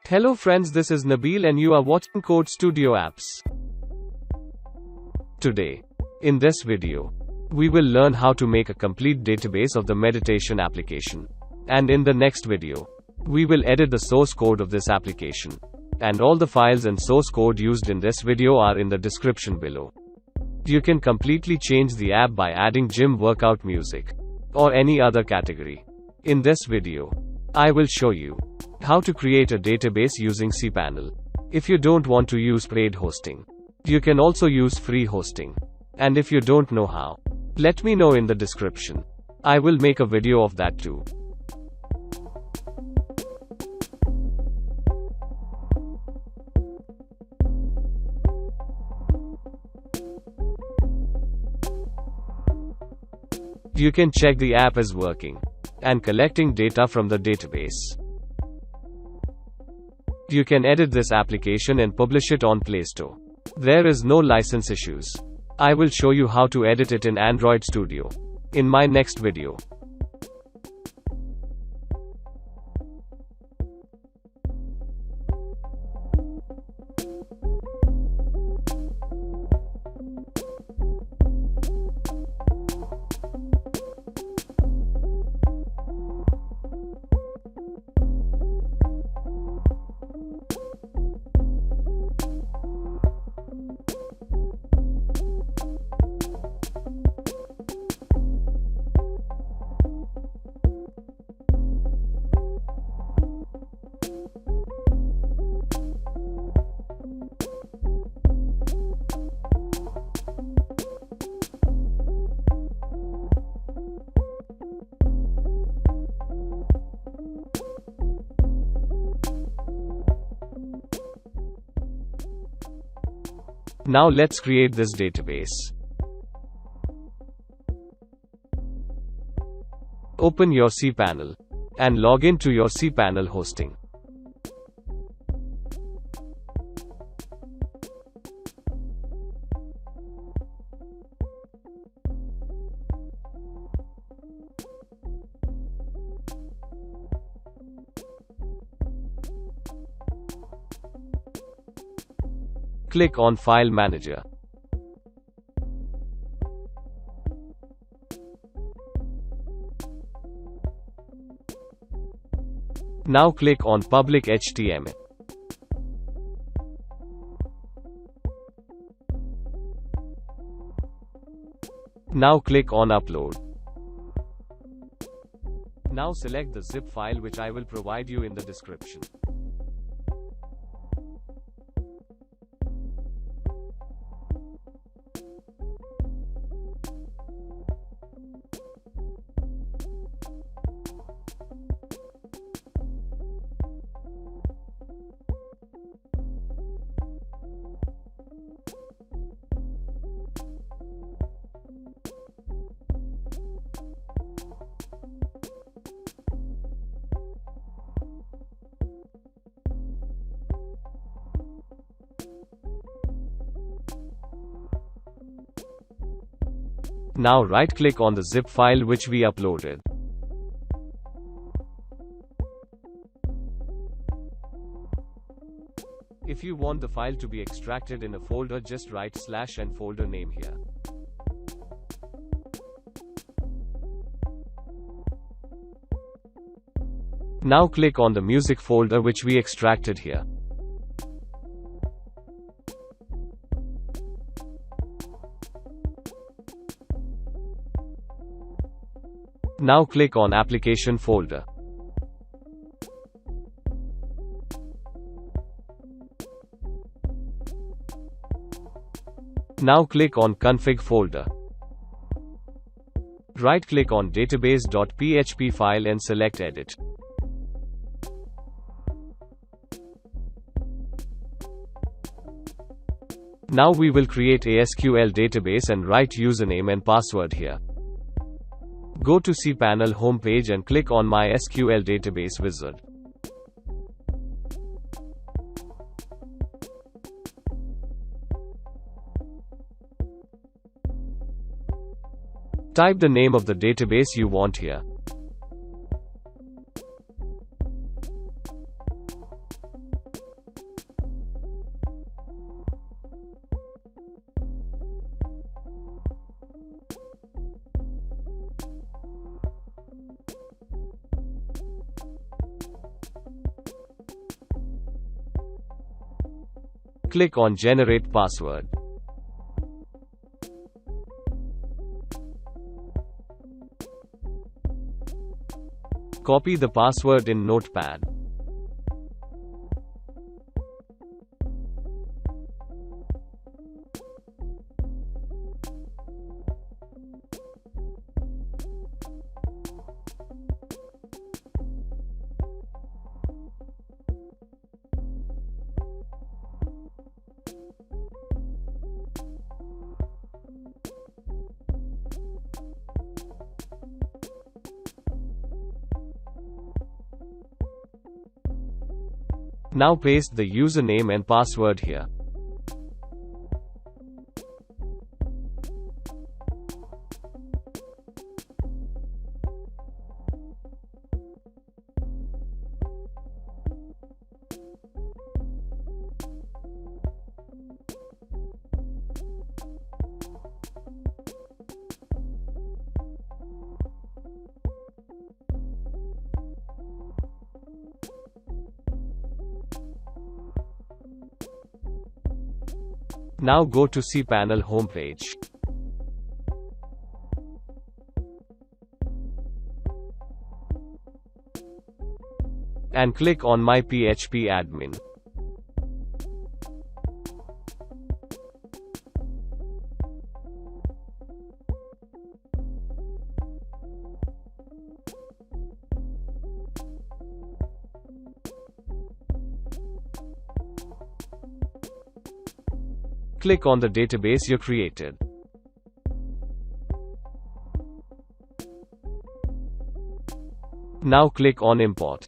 Hello friends, this is Nabil and you are watching Code Studio Apps. Today, in this video, we will learn how to make a complete database of the meditation application. And in the next video, we will edit the source code of this application. And all the files and source code used in this video are in the description below. You can completely change the app by adding gym workout music or any other category. In this video, I will show you how to create a database using cPanel. If you don't want to use paid hosting, you can also use free hosting. And if you don't know how, let me know in the description. I will make a video of that too. You can check the app is working and collecting data from the database. You can edit this application and publish it on Play Store. There is no license issues. I will show you how to edit it in Android Studio in my next video. Now let's create this database. Open your cPanel and log in to your cPanel hosting. Click on File Manager. Now click on Public HTML. Now click on Upload. Now select the zip file which I will provide you in the description. Now right-click on the zip file which we uploaded. If you want the file to be extracted in a folder, just write / and folder name here. Now click on the music folder which we extracted here. Now click on Application folder. Now click on Config folder. Right-click on database.php file and select Edit. Now we will create a SQL database and write username and password here. Go to cPanel homepage and click on My SQL Database wizard. Type the name of the database you want here. Click on Generate Password. Copy the password in Notepad. Now paste the username and password here. Now go to cPanel homepage. And click on My PHP Admin. Click on the database you created. Now click on Import.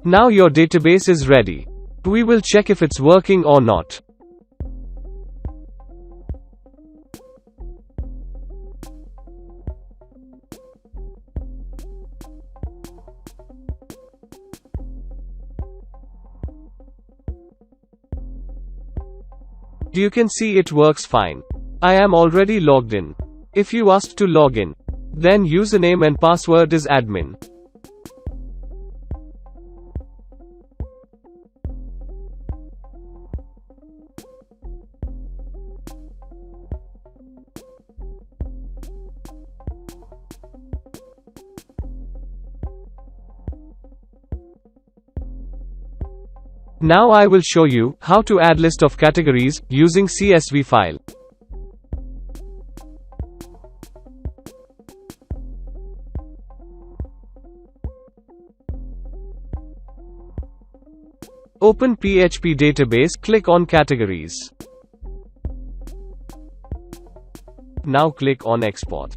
Now your database is ready. We will check if it's working or not. You can see it works fine. I am already logged in. If you asked to log in, then username and password is admin. Now I will show you how to add list of categories using CSV file. Open PHP database, click on Categories. Now click on Export.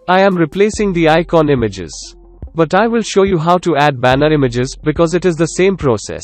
I am replacing the icon images. But I will show you how to add banner images, because it is the same process.